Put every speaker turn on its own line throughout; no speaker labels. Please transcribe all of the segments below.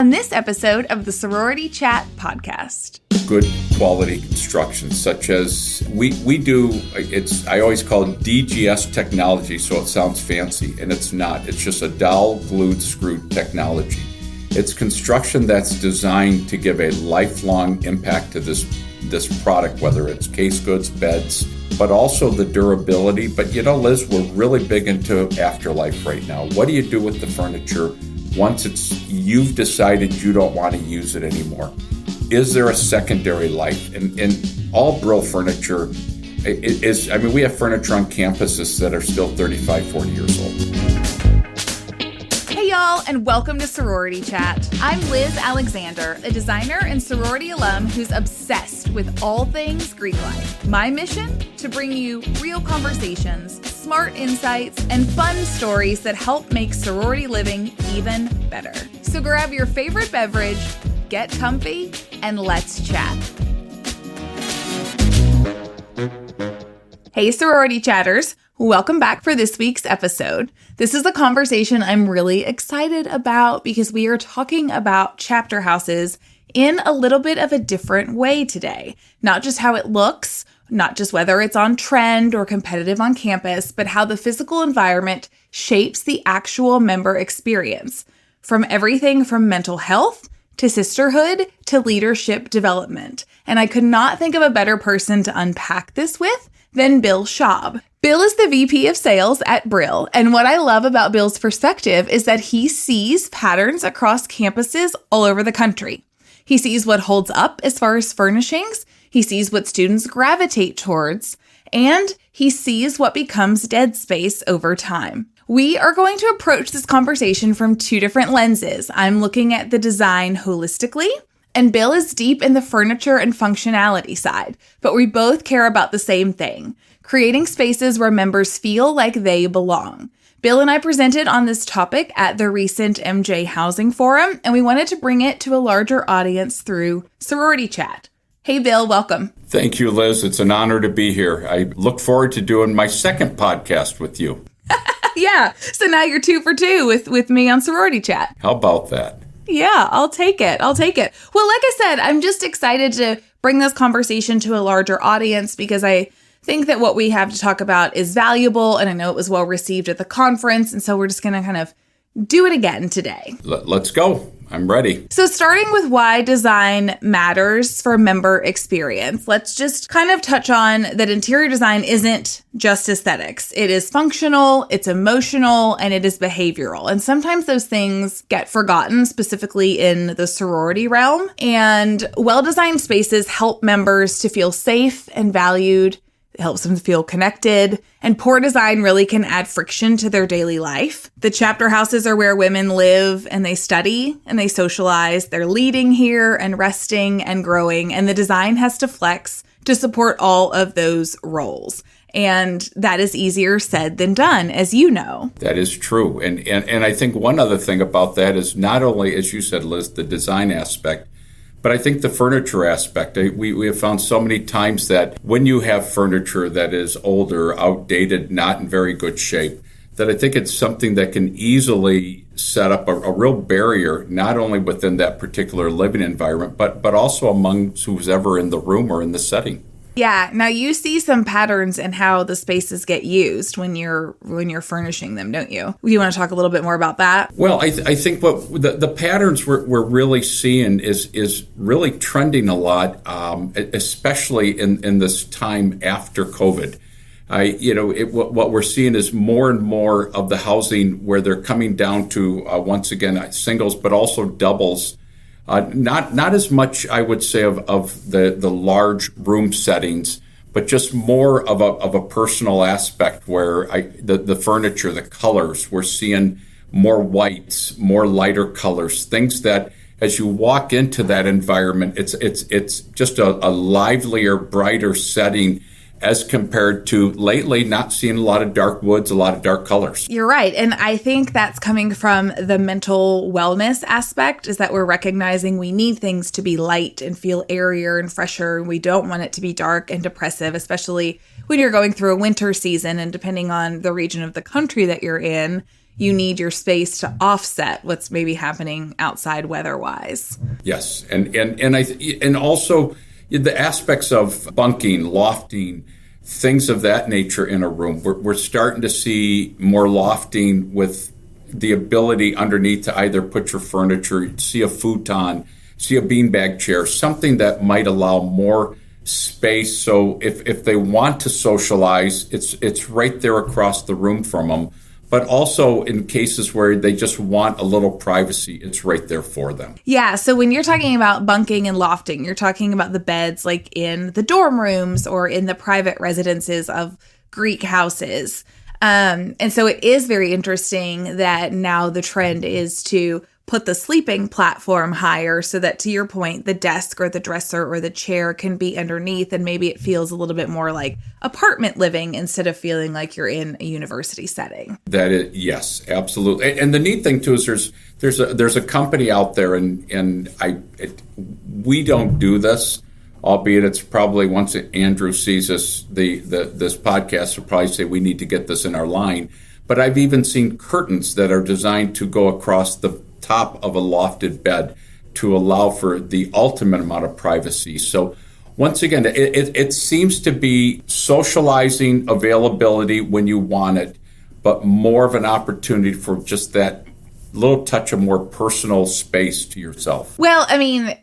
on this episode of the Sorority Chat podcast.
Good quality construction, such as we do, I always call it DGS technology, so it sounds fancy, and it's not. It's just a dowel glued screwed technology. It's construction that's designed to give a lifelong impact to this product, whether it's case goods, beds, but also the durability. But you know, Liz, we're really big into afterlife right now. What do you do with the furniture once you've decided you don't want to use it anymore? Is there a secondary life? And all Brill furniture we have furniture on campuses that are still 35, 40 years old.
Hey y'all, and welcome to Sorority Chat. I'm Liz Alexander, a designer and sorority alum who's obsessed with all things Greek life. My mission? To bring you real conversations, smart insights, and fun stories that help make sorority living even better. So grab your favorite beverage, get comfy, and let's chat. Hey sorority chatters, welcome back for this week's episode. This is a conversation I'm really excited about because we are talking about chapter houses in a little bit of a different way today. Not just how it looks, not just whether it's on trend or competitive on campus, but how the physical environment shapes the actual member experience. From everything from mental health to sisterhood to leadership development. And I could not think of a better person to unpack this with than Bill Shaub. Bill is the VP of sales at Brill, and what I love about Bill's perspective is that he sees patterns across campuses all over the country. He sees what holds up as far as furnishings, he sees what students gravitate towards, and he sees what becomes dead space over time. We are going to approach this conversation from two different lenses. I'm looking at the design holistically, and Bill is deep in the furniture and functionality side, but we both care about the same thing, creating spaces where members feel like they belong. Bill and I presented on this topic at the recent MJ Housing Forum, and we wanted to bring it to a larger audience through Sorority Chat. Hey Bill, welcome.
Thank you, Liz. It's an honor to be here. I look forward to doing my second podcast with you.
Yeah, so now you're 2 for 2 with me on Sorority Chat.
How about that?
Yeah, I'll take it. Well, like I said, I'm just excited to bring this conversation to a larger audience because I think that what we have to talk about is valuable, and I know it was well received at the conference, and so we're just going to kind of do it again today.
Let's go. I'm ready.
So starting with why design matters for member experience, let's just kind of touch on that interior design isn't just aesthetics. It is functional, it's emotional, and it is behavioral. And sometimes those things get forgotten, specifically in the sorority realm. And well-designed spaces help members to feel safe and valued. It helps them feel connected, and poor design really can add friction to their daily life. The chapter houses are where women live and they study and they socialize. They're leading here and resting and growing, and the design has to flex to support all of those roles. And that is easier said than done, as you know.
That is true. And I think one other thing about that is not only, as you said, Liz, the design aspect, but I think the furniture aspect, we have found so many times that when you have furniture that is older, outdated, not in very good shape, that I think it's something that can easily set up a real barrier, not only within that particular living environment, but also among who's ever in the room or in the setting.
Yeah. Now you see some patterns in how the spaces get used when you're furnishing them, don't you? You want to talk a little bit more about that?
Well, I think what the patterns we're really seeing is really trending a lot, especially in this time after COVID. What we're seeing is more and more of the housing where they're coming down to once again singles, but also doubles. Not as much, I would say, of the large room settings, but just more of a personal aspect where the furniture, the colors, we're seeing more whites, more lighter colors, things that as you walk into that environment, it's just a livelier, brighter setting as compared to lately not seeing a lot of dark woods, a lot of dark colors.
You're right. And I think that's coming from the mental wellness aspect, is that we're recognizing we need things to be light and feel airier and fresher. We don't want it to be dark and depressive, especially when you're going through a winter season. And depending on the region of the country that you're in, you need your space to offset what's maybe happening outside weather-wise.
Yes, and also the aspects of bunking, lofting, things of that nature in a room. We're starting to see more lofting with the ability underneath to either put your furniture, see a futon, see a beanbag chair, something that might allow more space. So if they want to socialize, it's right there across the room from them. But also in cases where they just want a little privacy, it's right there for them.
Yeah. So when you're talking about bunking and lofting, you're talking about the beds like in the dorm rooms or in the private residences of Greek houses. And so it is very interesting that now the trend is to put the sleeping platform higher so that, to your point, the desk or the dresser or the chair can be underneath, and maybe it feels a little bit more like apartment living instead of feeling like you're in a university setting.
That is, yes, absolutely. And the neat thing too is there's a company out there, and we don't do this, albeit it's probably once Andrew sees this podcast, he'll probably say we need to get this in our line. But I've even seen curtains that are designed to go across the top of a lofted bed to allow for the ultimate amount of privacy. So once again, it seems to be socializing availability when you want it, but more of an opportunity for just that little touch of more personal space to yourself.
Well, I mean,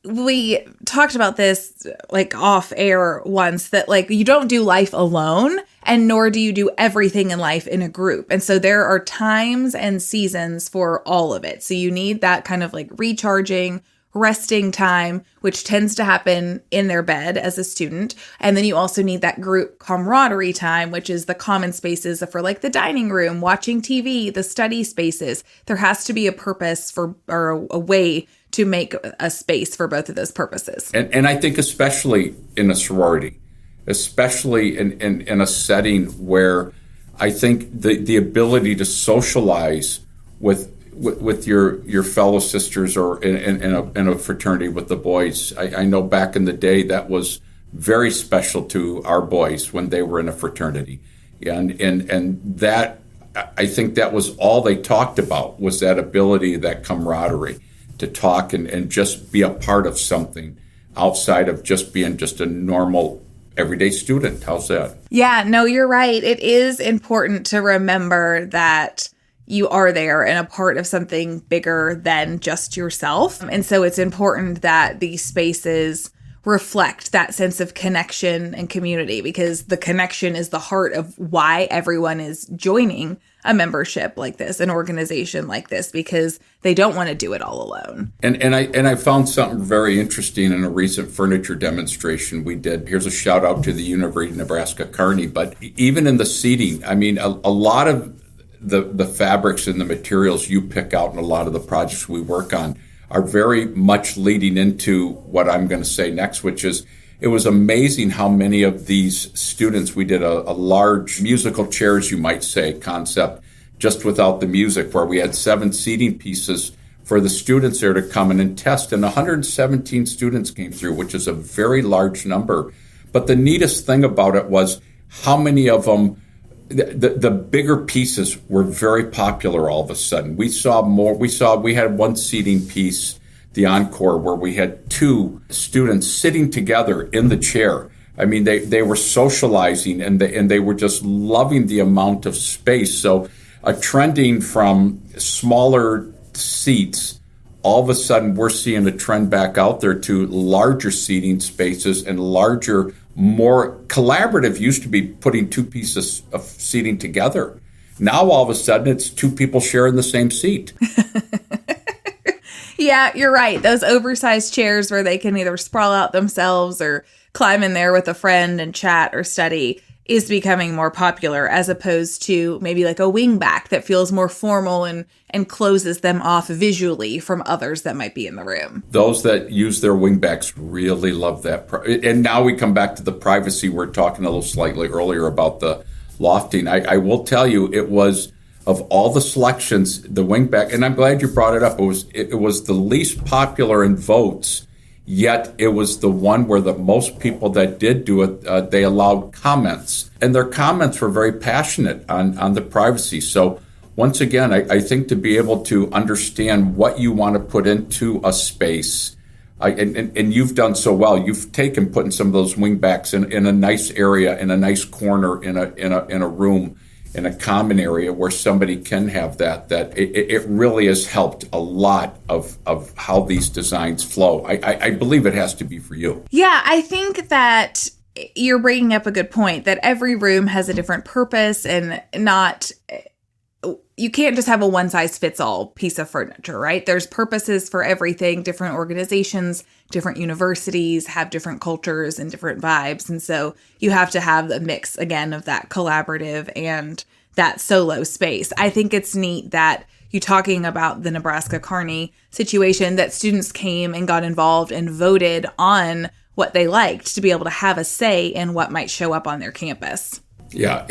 we talked about this like off air once, that like you don't do life alone, and nor do you do everything in life in a group. And so there are times and seasons for all of it. So you need that kind of like recharging, resting time, which tends to happen in their bed as a student. And then you also need that group camaraderie time, which is the common spaces for like the dining room, watching TV, the study spaces. There has to be a purpose for, or a way to make a space for both of those purposes.
And I think especially in a sorority, especially in a setting where I think the ability to socialize with your fellow sisters or in a fraternity with the boys. I know back in the day that was very special to our boys when they were in a fraternity. And that, I think that was all they talked about, was that ability, that camaraderie, to talk and just be a part of something outside of just being just a normal everyday student. How's that? Yeah,
no, you're right. It is important to remember that you are there and a part of something bigger than just yourself. And so it's important that these spaces reflect that sense of connection and community, because the connection is the heart of why everyone is joining a membership like this, an organization like this, because they don't want to do it all alone.
And I found something very interesting in a recent furniture demonstration we did. Here's a shout out to the University of Nebraska Kearney. But even in the seating, I mean, a lot of the fabrics and the materials you pick out in a lot of the projects we work on are very much leading into what I'm going to say next, which is it was amazing how many of these students, we did a large musical chairs, you might say, concept just without the music, where we had 7 seating pieces for the students there to come in and test. And 117 students came through, which is a very large number. But the neatest thing about it was how many of them, the bigger pieces were very popular all of a sudden. We had one seating piece, the encore, where we had 2 students sitting together in the chair. I mean, they were socializing and they were just loving the amount of space. So a trending from smaller seats, all of a sudden we're seeing a trend back out there to larger seating spaces and larger, more collaborative. Used to be putting 2 pieces of seating together. Now all of a sudden it's 2 people sharing the same seat.
Yeah, you're right. Those oversized chairs where they can either sprawl out themselves or climb in there with a friend and chat or study is becoming more popular, as opposed to maybe like a wingback that feels more formal and closes them off visually from others that might be in the room.
Those that use their wingbacks really love that. And now we come back to the privacy. We're talking a little slightly earlier about the lofting. I will tell you, it was, of all the selections, the wingback, and I'm glad you brought it up, it was the least popular in votes, yet it was the one where the most people that did do it, they allowed comments. And their comments were very passionate on the privacy. So once again, I think to be able to understand what you want to put into a space, and you've done so well. You've putting some of those wingbacks in a nice area, in a nice corner, in a room, in a common area where somebody can have that it really has helped a lot of how these designs flow. I believe it has to be for you.
Yeah, I think that you're bringing up a good point that every room has a different purpose, and you can't just have a one-size-fits-all piece of furniture, right? There's purposes for everything. Different organizations, different universities have different cultures and different vibes. And so you have to have a mix, again, of that collaborative and that solo space. I think it's neat that you talking about the Nebraska Kearney situation, that students came and got involved and voted on what they liked to be able to have a say in what might show up on their campus.
Yeah,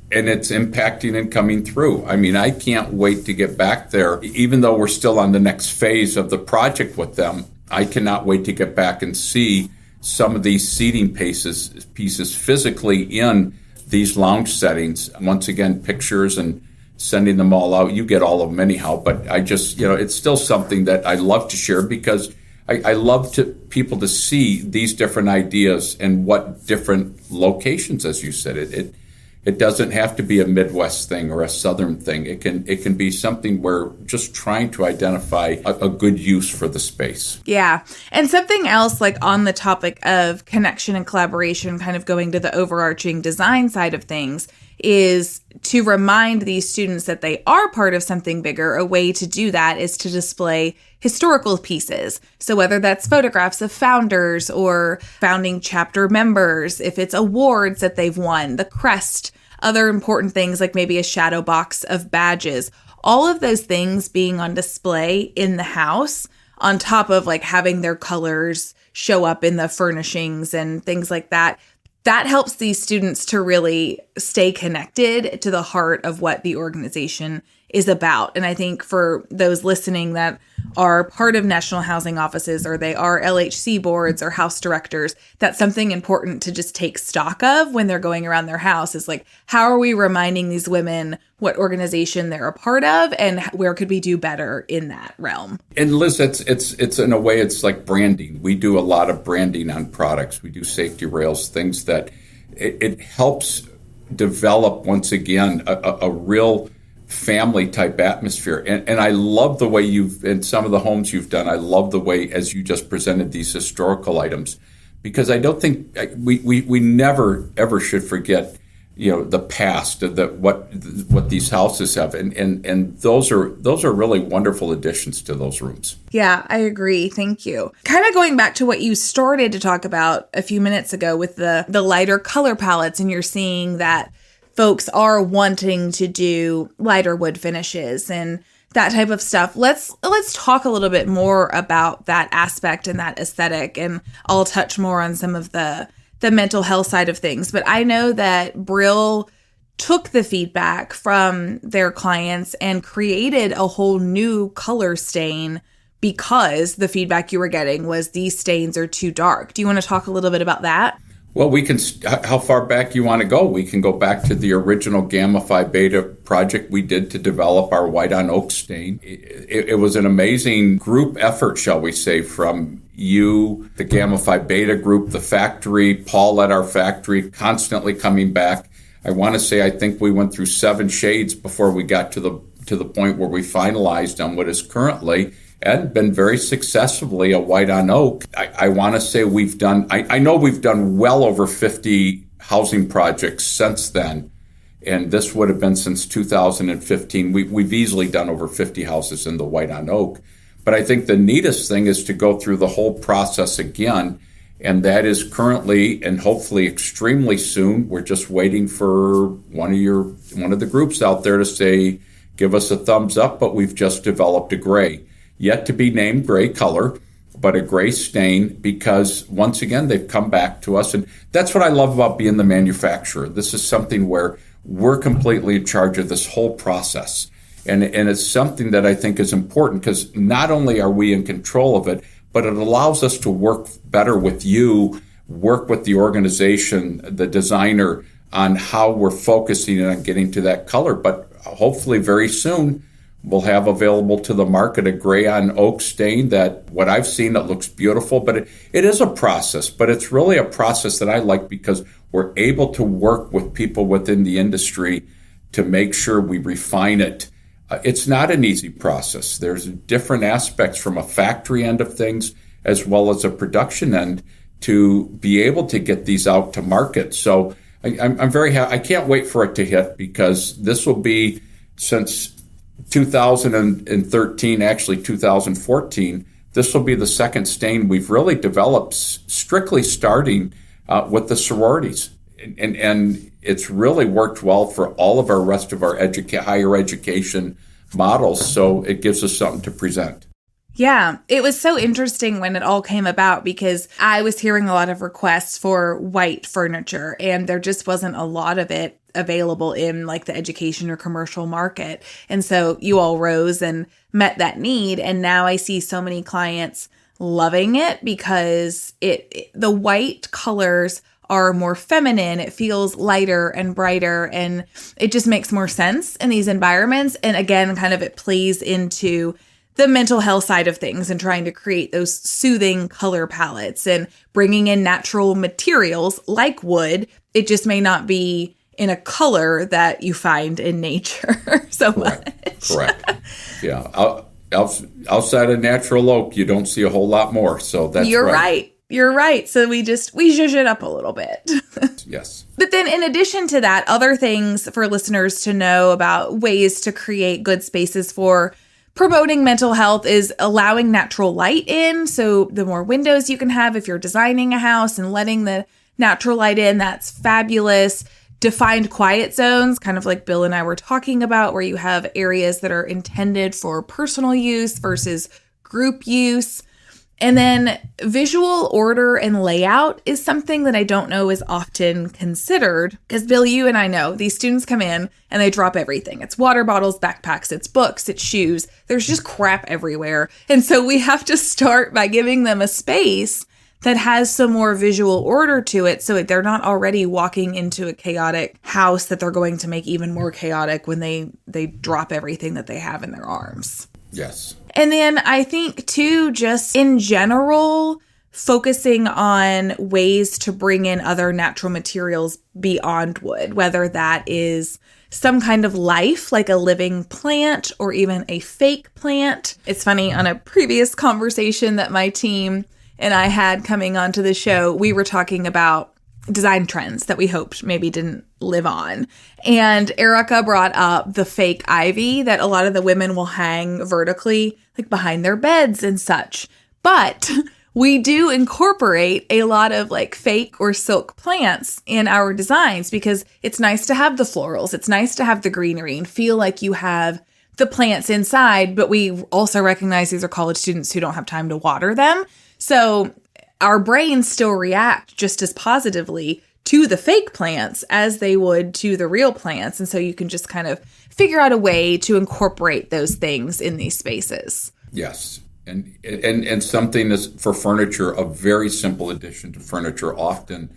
and it's impacting and coming through. I mean, I can't wait to get back there. Even though we're still on the next phase of the project with them, I cannot wait to get back and see some of these seating pieces physically in these lounge settings. Once again, pictures and sending them all out. You get all of them anyhow, but I just, it's still something that I love to share because I love people to see these different ideas and what different locations, as you said, it doesn't have to be a Midwest thing or a Southern thing. It can be something where just trying to identify a good use for the space.
Yeah. And something else, like on the topic of connection and collaboration, kind of going to the overarching design side of things, is to remind these students that they are part of something bigger. A way to do that is to display historical pieces. So whether that's photographs of founders or founding chapter members, if it's awards that they've won, the crest, other important things like maybe a shadow box of badges, all of those things being on display in the house, on top of like having their colors show up in the furnishings and things like that. That helps these students to really stay connected to the heart of what the organization is about. And I think for those listening that are part of national housing offices, or they are LHC boards or house directors, that's something important to just take stock of when they're going around their house, is like, how are we reminding these women what organization they're a part of and where could we do better in that realm?
And Liz, it's in a way, it's like branding. We do a lot of branding on products. We do safety rails, things that it helps develop, once again, a real family type atmosphere. And I love the way in some of the homes you've done, I love the way, as you just presented these historical items, because I don't think we never ever should forget, the past of what these houses have. And those are really wonderful additions to those rooms.
Yeah, I agree. Thank you. Kind of going back to what you started to talk about a few minutes ago with the lighter color palettes, and you're seeing that folks are wanting to do lighter wood finishes and that type of stuff. Let's talk a little bit more about that aspect and that aesthetic, and I'll touch more on some of the mental health side of things. But I know that Brill took the feedback from their clients and created a whole new color stain because the feedback you were getting was these stains are too dark. Do you want to talk a little bit about that?
Well, we can. How far back you want to go? We can go back to the original Gamma Phi Beta project we did to develop our white on oak stain. It was an amazing group effort, shall we say, from you, the Gamma Phi Beta group, the factory, Paul at our factory, constantly coming back. I want to say I think we went through 7 shades before we got to the point where we finalized on what is currently and been very successfully a white on oak. I want to say we've done, I know we've done well over 50 housing projects since then. And this would have been since 2015. We've easily done over 50 houses in the white on oak. But I think the neatest thing is to go through the whole process again. And that is currently and hopefully extremely soon. We're just waiting for one of the groups out there to say, give us a thumbs up, but we've just developed a gray. Yet to be named gray color, but a gray stain, because once again, they've come back to us. And that's what I love about being the manufacturer. This is something where we're completely in charge of this whole process. And it's something that I think is important, because not only are we in control of it, but it allows us to work better with you, work with the organization, the designer, on how we're focusing on getting to that color. But hopefully very soon we'll have available to the market a gray on oak stain that what I've seen, it looks beautiful, but it is a process, but it's really a process that I like because we're able to work with people within the industry to make sure we refine it. It's not an easy process. There's different aspects from a factory end of things as well as a production end to be able to get these out to market. So I'm very happy. I can't wait for it to hit because this will be, since 2013, actually 2014, this will be the second stain we've really developed, strictly starting with the sororities. And it's really worked well for all of our rest of our higher education models. So it gives us something to present.
Yeah, it was so interesting when it all came about because I was hearing a lot of requests for white furniture and there just wasn't a lot of it available in like the education or commercial market. And so you all rose and met that need. And now I see so many clients loving it because the white colors are more feminine. It feels lighter and brighter and it just makes more sense in these environments. And again, kind of it plays into the mental health side of things and trying to create those soothing color palettes and bringing in natural materials like wood. It just may not be in a color that you find in nature so much.
Correct. Yeah. Outside of natural oak, you don't see a whole lot more. So that's
You're right. You're right. So we zhuzh it up a little bit.
Yes.
But then in addition to that, other things for listeners to know about ways to create good spaces for promoting mental health is allowing natural light in. So the more windows you can have if you're designing a house and letting the natural light in, that's fabulous. Defined quiet zones, kind of like Bill and I were talking about, where you have areas that are intended for personal use versus group use. And then visual order and layout is something that I don't know is often considered. Because Bill, you and I know these students come in and they drop everything. It's water bottles, backpacks, it's books, it's shoes. There's just crap everywhere. And so we have to start by giving them a space that has some more visual order to it so they're not already walking into a chaotic house that they're going to make even more chaotic when they drop everything that they have in their arms.
Yes.
And then I think, too, just in general, focusing on ways to bring in other natural materials beyond wood, whether that is some kind of life, like a living plant or even a fake plant. It's funny, on a previous conversation that my team and I had coming onto the show, we were talking about design trends that we hoped maybe didn't live on. And Erica brought up the fake ivy that a lot of the women will hang vertically, like behind their beds and such. But we do incorporate a lot of like fake or silk plants in our designs because it's nice to have the florals. It's nice to have the greenery and feel like you have the plants inside. But we also recognize these are college students who don't have time to water them. So our brains still react just as positively to the fake plants as they would to the real plants. And so you can just kind of figure out a way to incorporate those things in these spaces.
Yes. And something is for furniture, a very simple addition to furniture often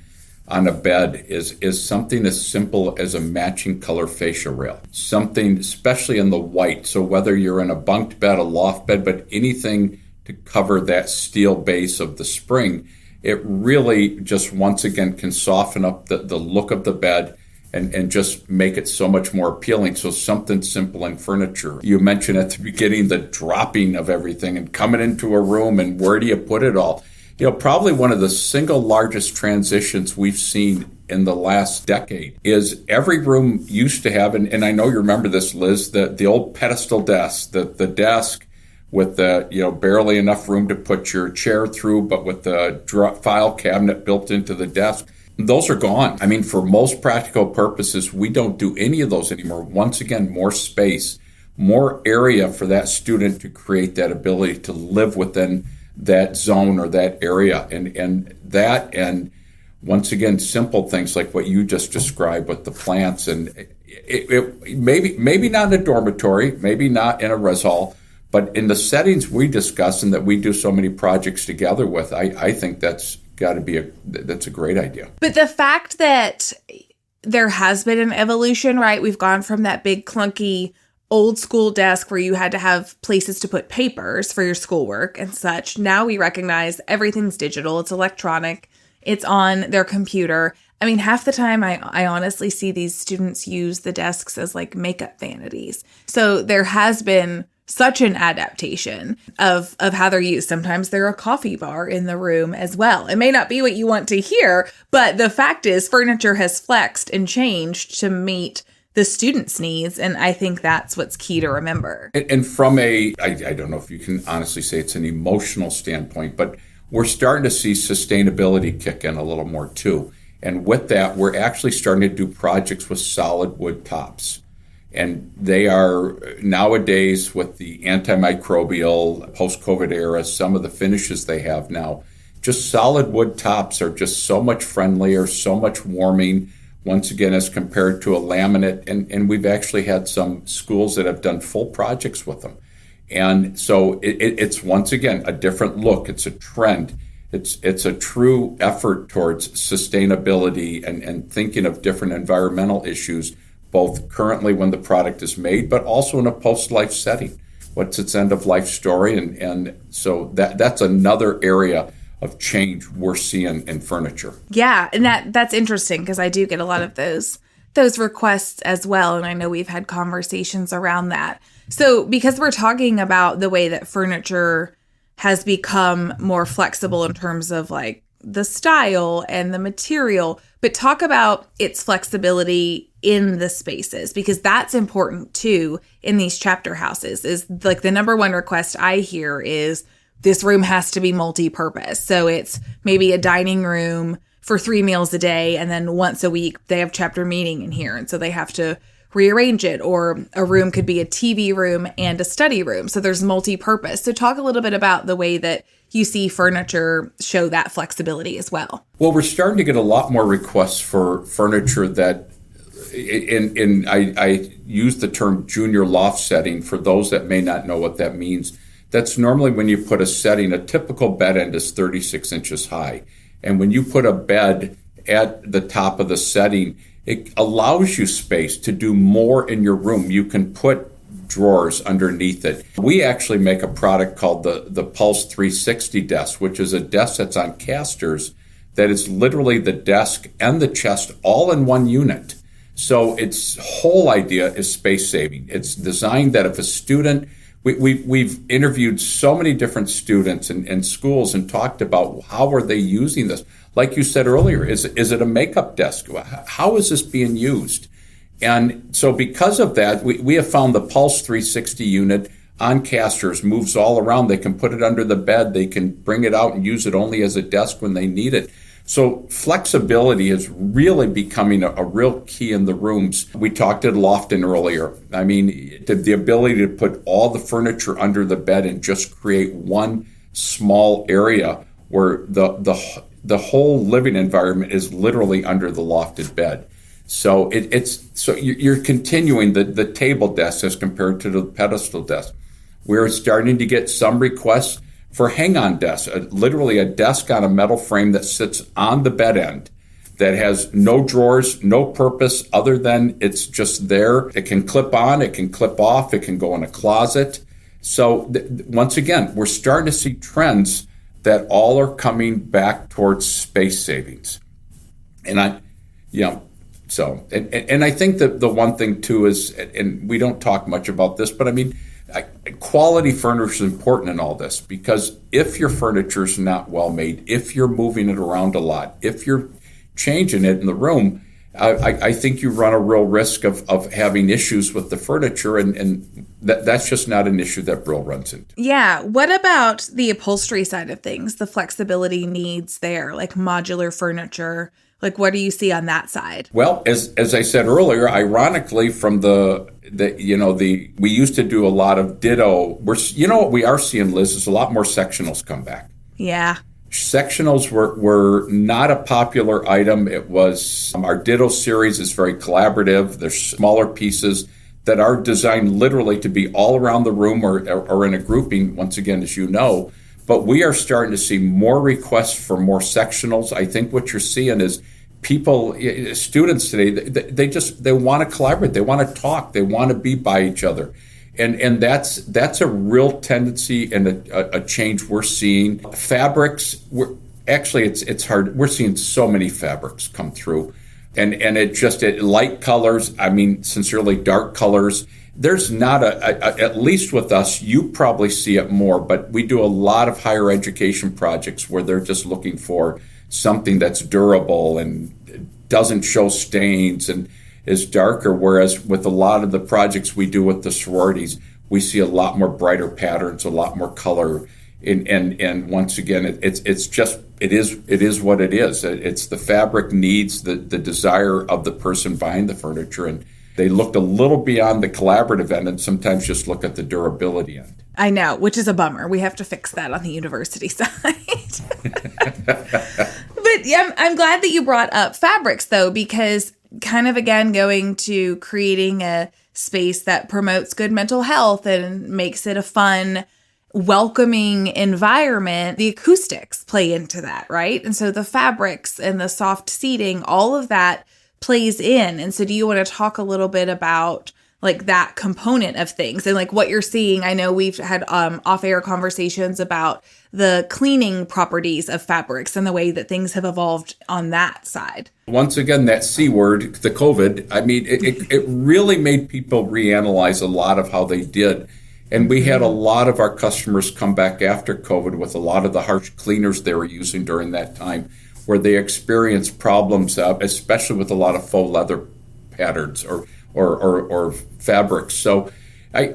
on a bed is something as simple as a matching color fascia rail. Something, especially in the white. So whether you're in a bunked bed, a loft bed, but anything to cover that steel base of the spring, it really just once again can soften up the look of the bed and just make it so much more appealing. So something simple in furniture. You mentioned at the beginning the dropping of everything and coming into a room and where do you put it all? Probably one of the single largest transitions we've seen in the last decade is every room used to have, and I know you remember this, Liz, the old pedestal desk, the desk with the, barely enough room to put your chair through, but with the file cabinet built into the desk. Those are gone. I mean, for most practical purposes, we don't do any of those anymore. Once again, more space, more area for that student to create that ability to live within that zone or that area. And once again, simple things like what you just described with the plants. And it maybe not in a dormitory, maybe not in a res hall, but in the settings we discuss and that we do so many projects together with, I think that's got to be that's a great idea.
But the fact that there has been an evolution, right? We've gone from that big clunky old school desk where you had to have places to put papers for your schoolwork and such. Now we recognize everything's digital. It's electronic. It's on their computer. I mean, half the time I honestly see these students use the desks as like makeup vanities. So there has been such an adaptation of how they're used. Sometimes they're a coffee bar in the room as well. It may not be what you want to hear, but the fact is furniture has flexed and changed to meet the students' needs. And I think that's what's key to remember.
And from I don't know if you can honestly say it's an emotional standpoint, but we're starting to see sustainability kick in a little more too. And with that, we're actually starting to do projects with solid wood tops. And they are nowadays, with the antimicrobial post-COVID era, some of the finishes they have now, just solid wood tops are just so much friendlier, so much warming, once again, as compared to a laminate. And we've actually had some schools that have done full projects with them. And so it's once again a different look. It's a trend. It's a true effort towards sustainability and thinking of different environmental issues, both currently when the product is made, but also in a post-life setting. What's its end-of-life story? And so that's another area of change we're seeing in furniture.
Yeah, and that's interesting because I do get a lot of those requests as well, and I know we've had conversations around that. So because we're talking about the way that furniture has become more flexible in terms of like the style and the material, but talk about its flexibility in the spaces, because that's important too in these chapter houses. Is like the number one request I hear is this room has to be multi-purpose. So it's maybe a dining room for 3 meals a day, and then once a week they have chapter meeting in here, and so they have to rearrange it. Or a room could be a TV room and a study room. So there's multi-purpose. So talk a little bit about the way that you see furniture show that flexibility as well.
Well, we're starting to get a lot more requests for furniture that, I use the term junior loft setting for those that may not know what that means. That's normally when you put a setting, a typical bed end is 36 inches high. And when you put a bed at the top of the setting, it allows you space to do more in your room. You can put drawers underneath it. We actually make a product called the Pulse 360 desk, which is a desk that's on casters that is literally the desk and the chest all in one unit. So its whole idea is space saving. It's designed that if a student, we've interviewed so many different students and schools and talked about how are they using this. Like you said earlier, is it a makeup desk? How is this being used? And so because of that, we have found the Pulse 360 unit on casters moves all around. They can put it under the bed. They can bring it out and use it only as a desk when they need it. So flexibility is really becoming a real key in the rooms. We talked at lofted earlier. I mean, the ability to put all the furniture under the bed and just create one small area where the whole living environment is literally under the lofted bed. So you're continuing the table desk as compared to the pedestal desk. We're starting to get some requests for hang-on desks, literally a desk on a metal frame that sits on the bed end that has no drawers, no purpose other than it's just there. It can clip on, it can clip off, it can go in a closet. So once again, we're starting to see trends that all are coming back towards space savings. And I think that the one thing too is, and we don't talk much about this, but I mean, quality furniture is important in all this, because if your furniture is not well made, if you're moving it around a lot, if you're changing it in the room, I think you run a real risk of having issues with the furniture, and that's just not an issue that Brill runs into.
Yeah. What about the upholstery side of things, the flexibility needs there, like modular furniture? Like, what do you see on that side?
Well, as I said earlier, ironically, from we used to do a lot of ditto. What we are seeing, Liz, is a lot more sectionals come back.
Yeah.
Sectionals were not a popular item. It was our ditto series is very collaborative. There's smaller pieces that are designed literally to be all around the room or in a grouping, once again, as you know. But we are starting to see more requests for more sectionals. I think what you're seeing is people, students today, they want to collaborate, they want to talk, they want to be by each other. And that's a real tendency and a change we're seeing. Fabrics, it's hard. We're seeing so many fabrics come through, and it light colors. I mean, sincerely dark colors. There's not at least with us, you probably see it more, but we do a lot of higher education projects where they're just looking for something that's durable and doesn't show stains and is darker, whereas with a lot of the projects we do with the sororities, we see a lot more brighter patterns, a lot more color, and once again, it is what it is. It's the fabric needs the desire of the person buying the furniture, and they looked a little beyond the collaborative end and sometimes just look at the durability end.
I know, which is a bummer. We have to fix that on the university side. But yeah, I'm glad that you brought up fabrics, though, because kind of, again, going to creating a space that promotes good mental health and makes it a fun, welcoming environment, the acoustics play into that, right? And so the fabrics and the soft seating, all of that plays in. And so do you want to talk a little bit about like that component of things and like what you're seeing? I know we've had off-air conversations about the cleaning properties of fabrics and the way that things have evolved on that side.
Once again, that C word, the COVID, I mean, it really made people reanalyze a lot of how they did. And we had a lot of our customers come back after COVID with a lot of the harsh cleaners they were using during that time, where they experienced problems, especially with a lot of faux leather patterns or fabrics. So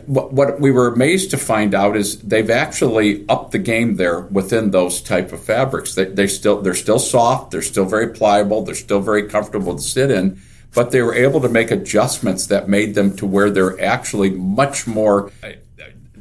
what we were amazed to find out is they've actually upped the game there within those type of fabrics. They're still soft, they're still very pliable, they're still very comfortable to sit in, but they were able to make adjustments that made them to where they're actually much more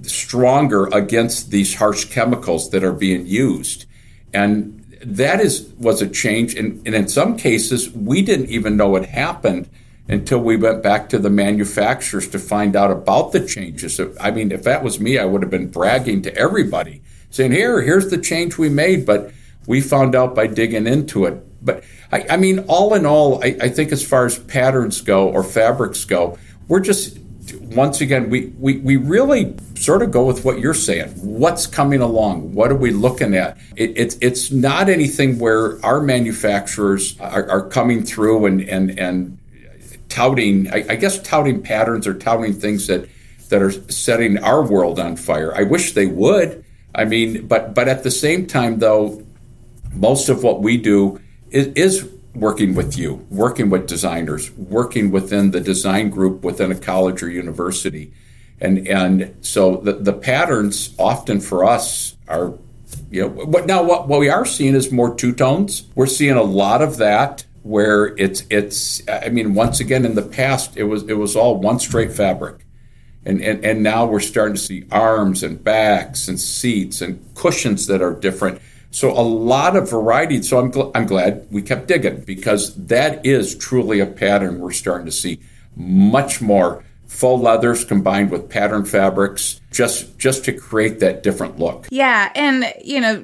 stronger against these harsh chemicals that are being used. And that was a change. And in some cases, we didn't even know it happened until we went back to the manufacturers to find out about the changes. So, I mean, if that was me, I would have been bragging to everybody, saying, here's the change we made. But we found out by digging into it. But I mean, all in all, I think as far as patterns go or fabrics go, we're just, once again, we really sort of go with what you're saying. What's coming along? What are we looking at? It's not anything where our manufacturers are coming through and touting, I guess touting patterns or touting things that are setting our world on fire. I wish they would. I mean, but at the same time, though, most of what we do is working with you, working with designers, working within the design group within a college or university. And so the patterns often for us are, but now what we are seeing is more two-tones. We're seeing a lot of that where it's I mean, once again, in the past, it was all one straight fabric. And now we're starting to see arms and backs and seats and cushions that are different. So a lot of variety. So I'm glad we kept digging, because that is truly a pattern we're starting to see. Much more faux leathers combined with pattern fabrics, just to create that different look.
Yeah, and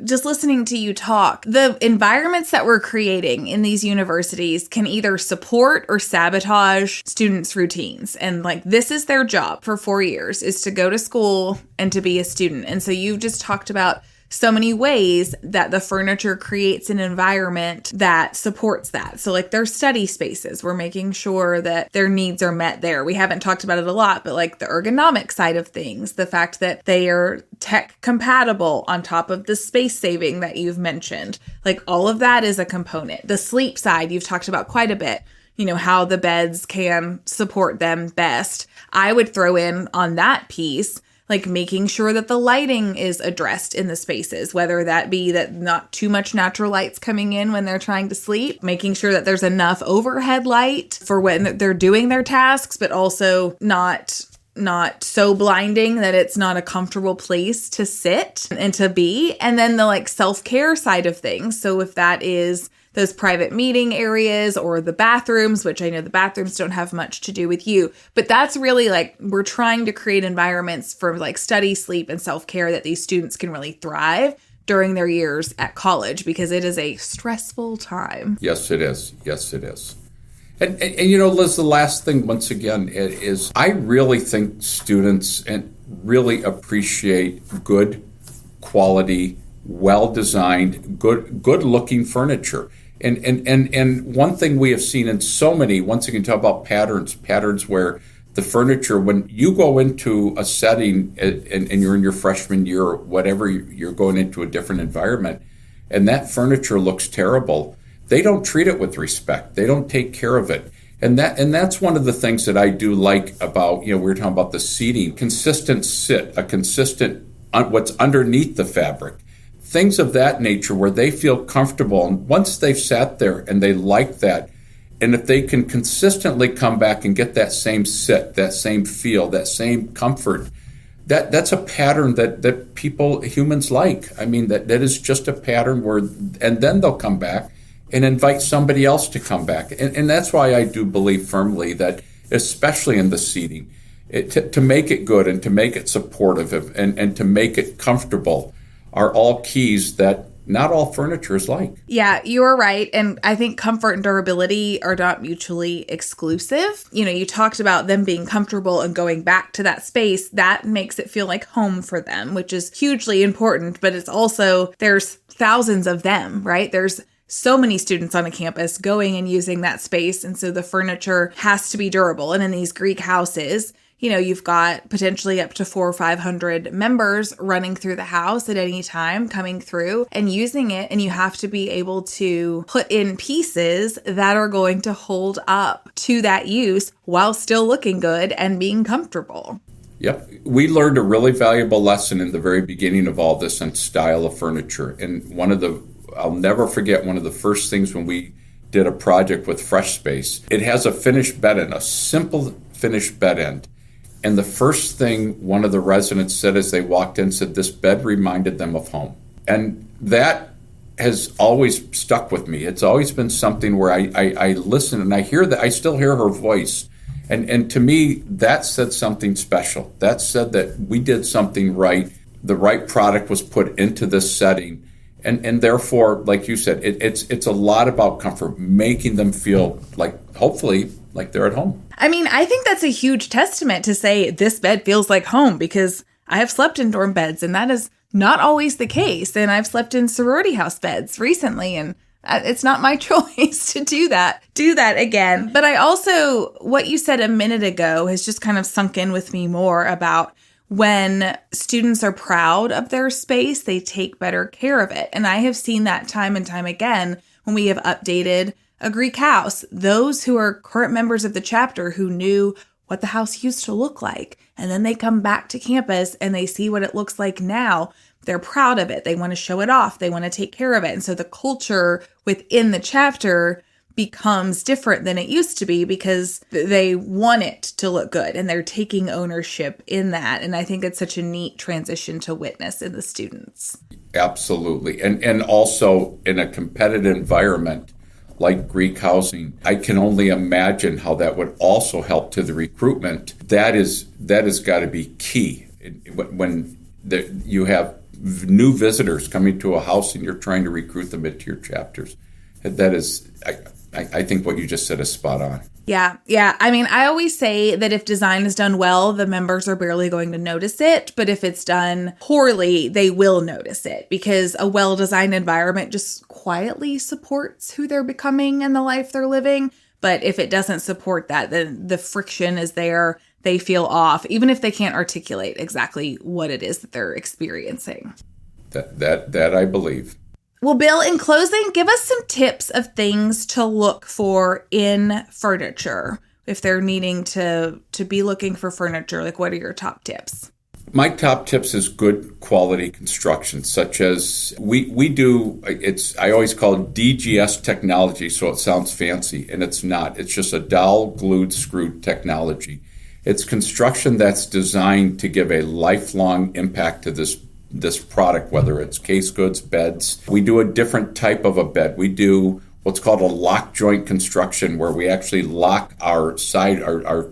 just listening to you talk, the environments that we're creating in these universities can either support or sabotage students' routines. And like, this is their job for 4 years, is to go to school and to be a student. And so you've just talked about so many ways that the furniture creates an environment that supports that. So like their study spaces, we're making sure that their needs are met there. We haven't talked about it a lot, but like the ergonomic side of things, the fact that they are tech compatible on top of the space saving that you've mentioned, like all of that is a component. The sleep side, you've talked about quite a bit, how the beds can support them best. I would throw in on that piece, like making sure that the lighting is addressed in the spaces, whether that be that not too much natural light's coming in when they're trying to sleep, making sure that there's enough overhead light for when they're doing their tasks, but also not so blinding that it's not a comfortable place to sit and to be. And then the like self-care side of things. So if that is those private meeting areas or the bathrooms, which I know the bathrooms don't have much to do with you, but that's really like, we're trying to create environments for like study, sleep, and self-care that these students can really thrive during their years at college, because it is a stressful time.
Yes, it is. Yes, it is. And Liz, the last thing, once again, is I really think students and really appreciate good quality, well-designed, good-looking furniture. And one thing we have seen in so many, once again, talk about patterns where the furniture, when you go into a setting and you're in your freshman year or whatever, you're going into a different environment, and that furniture looks terrible, they don't treat it with respect. They don't take care of it. And that's one of the things that I do like about, we were talking about the seating, consistent sit, a consistent, what's underneath the fabric, things of that nature where they feel comfortable. And once they've sat there and they like that, and if they can consistently come back and get that same sit, that same feel, that same comfort, that's a pattern that humans like. I mean, that is just a pattern where, and then they'll come back and invite somebody else to come back. And that's why I do believe firmly that, especially in the seating, to make it good and to make it supportive and to make it comfortable are all keys that not all furniture is like.
Yeah, you are right. And I think comfort and durability are not mutually exclusive. You talked about them being comfortable and going back to that space. That makes it feel like home for them, which is hugely important. But it's also, there's thousands of them, right? There's so many students on a campus going and using that space. And so the furniture has to be durable. And in these Greek houses, you've got potentially up to 400 or 500 members running through the house at any time, coming through and using it. And you have to be able to put in pieces that are going to hold up to that use while still looking good and being comfortable.
Yep. We learned a really valuable lesson in the very beginning of all this on style of furniture. And I'll never forget one of the first things when we did a project with Fresh Space. It has a finished bed end, a simple finished bed end. And the first thing one of the residents said as they walked in said this bed reminded them of home. And that has always stuck with me. It's always been something where I listen and I hear that, I still hear her voice. And to me, that said something special. That said that we did something right. The right product was put into this setting. And therefore, like you said, it's a lot about comfort, making them feel like, hopefully, like they're at home.
I mean, I think that's a huge testament to say this bed feels like home, because I have slept in dorm beds and that is not always the case. And I've slept in sorority house beds recently, and it's not my choice to do that again. But I also, what you said a minute ago has just kind of sunk in with me more about when students are proud of their space, they take better care of it. And I have seen that time and time again when we have updated a Greek house. Those who are current members of the chapter who knew what the house used to look like, and then they come back to campus and they see what it looks like now, they're proud of it. They want to show it off. They want to take care of it. And so the culture within the chapter becomes different than it used to be because they want it to look good and they're taking ownership in that. And I think it's such a neat transition to witness in the students.
Absolutely. And also in a competitive environment like Greek housing, I can only imagine how that would also help to the recruitment. That has got to be key when you have new visitors coming to a house and you're trying to recruit them into your chapters. That is, I think what you just said is spot on.
Yeah. I mean, I always say that if design is done well, the members are barely going to notice it. But if it's done poorly, they will notice it, because a well-designed environment just quietly supports who they're becoming and the life they're living. But if it doesn't support that, then the friction is there. They feel off, even if they can't articulate exactly what it is that they're experiencing.
That I believe.
Well, Bill, in closing, give us some tips of things to look for in furniture if they're needing to be looking for furniture. Like, what are your top tips?
My top tips is good quality construction, such as we do. I always call it DGS technology, so it sounds fancy, and it's not. It's just a dowel glued screwed technology. It's construction that's designed to give a lifelong impact to this product, whether it's case goods, beds. We do a different type of a bed. We do what's called a lock joint construction, where we actually lock our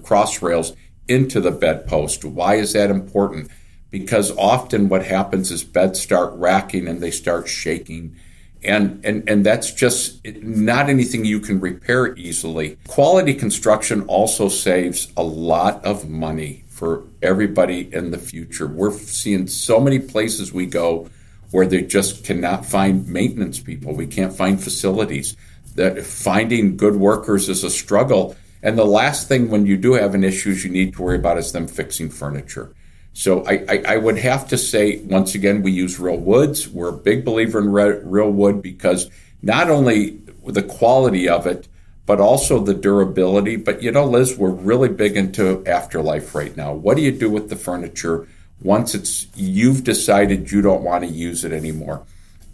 cross rails into the bedpost. Why is that important? because often what happens is beds start racking and they start shaking. And that's just not anything you can repair easily. Quality construction also saves a lot of money for everybody in the future. We're seeing so many places we go where they just cannot find maintenance people. We can't find facilities. That finding good workers is a struggle. And the last thing when you do have an issue you need to worry about is them fixing furniture. So I would have to say, once again, we use real woods. We're a big believer in real wood because not only the quality of it, but also the durability. But, Liz, we're really big into afterlife right now. What do you do with the furniture once you've decided you don't want to use it anymore?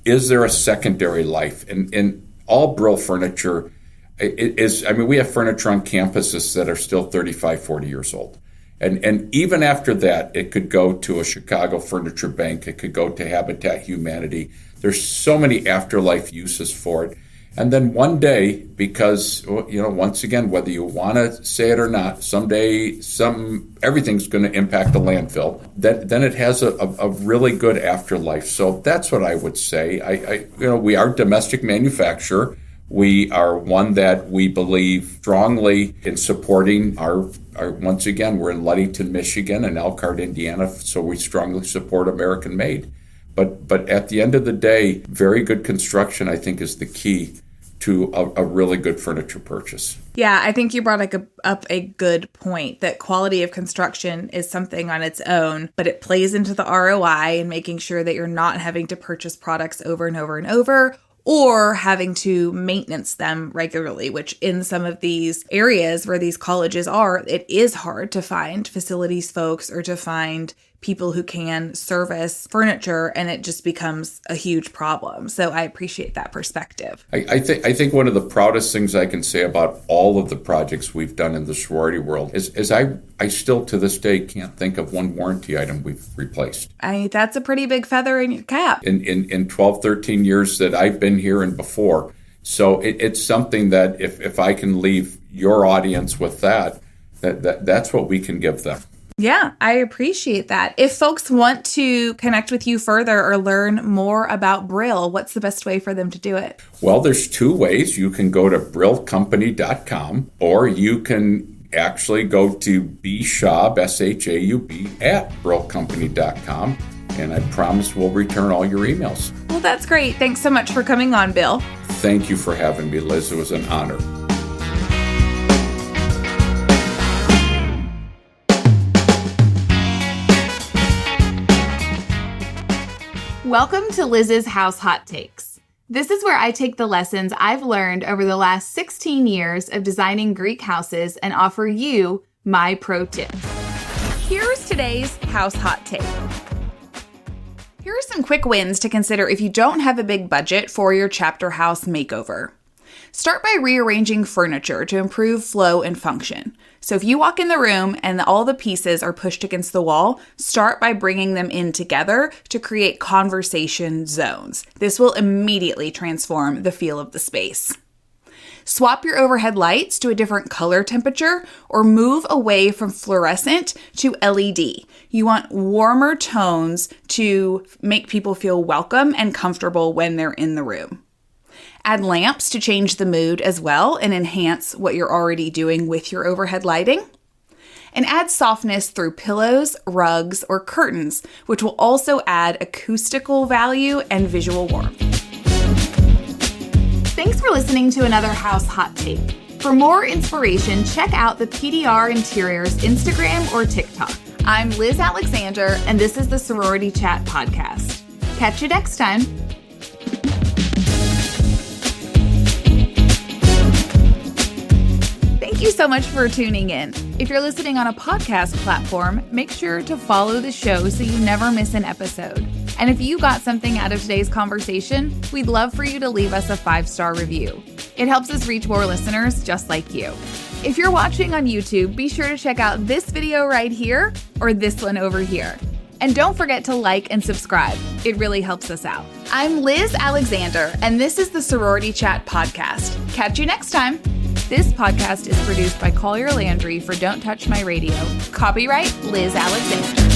Is there a secondary life? And all Brill furniture we have furniture on campuses that are still 35, 40 years old. And even after that, it could go to a Chicago Furniture Bank. It could go to Habitat Humanity. There's so many afterlife uses for it. And then one day, because, once again, whether you want to say it or not, someday everything's going to impact a landfill. Then it has a really good afterlife. So that's what I would say. We are a domestic manufacturer. We are one that we believe strongly in supporting our once again, we're in Ludington, Michigan and Elkhart, Indiana, so we strongly support American made. But at the end of the day, very good construction, I think, is the key to a really good furniture purchase.
Yeah, I think you brought up a good point that quality of construction is something on its own, but it plays into the ROI and making sure that you're not having to purchase products over and over and over, or having to maintenance them regularly, which in some of these areas where these colleges are, it is hard to find facilities folks or to find people who can service furniture, and it just becomes a huge problem. So I appreciate that perspective.
I think one of the proudest things I can say about all of the projects we've done in the sorority world is I still to this day can't think of one warranty item we've replaced.
That's a pretty big feather in your cap.
In 12, 13 years that I've been here and before. So it's something that if I can leave your audience with that's what we can give them.
Yeah, I appreciate that. If folks want to connect with you further or learn more about Brill, what's the best way for them to do it?
Well, there's two ways. You can go to brillcompany.com, or you can actually go to Shaub, SHAUB, at brillcompany.com, and I promise we'll return all your emails.
Well, that's great. Thanks so much for coming on, Bill.
Thank you for having me, Liz. It was an honor.
Welcome to Liz's House Hot Takes. This is where I take the lessons I've learned over the last 16 years of designing Greek houses and offer you my pro tips. Here's today's House Hot Take. Here are some quick wins to consider if you don't have a big budget for your chapter house makeover. Start by rearranging furniture to improve flow and function. So if you walk in the room and all the pieces are pushed against the wall, start by bringing them in together to create conversation zones. This will immediately transform the feel of the space. Swap your overhead lights to a different color temperature or move away from fluorescent to LED. You want warmer tones to make people feel welcome and comfortable when they're in the room. Add lamps to change the mood as well and enhance what you're already doing with your overhead lighting. And add softness through pillows, rugs, or curtains, which will also add acoustical value and visual warmth. Thanks for listening to another House Hot Take. For more inspiration, check out the PDR Interiors Instagram or TikTok. I'm Liz Alexander, and this is the Sorority Chat Podcast. Catch you next time. Thank you so much for tuning in. If you're listening on a podcast platform, make sure to follow the show so you never miss an episode. And if you got something out of today's conversation, we'd love for you to leave us a 5-star review. It helps us reach more listeners just like you. If you're watching on YouTube, be sure to check out this video right here or this one over here. And don't forget to like and subscribe. It really helps us out. I'm Liz Alexander, and this is the Sorority Chat Podcast. Catch you next time. This podcast is produced by Collier Landry for Don't Touch My Radio. Copyright Liz Alexander.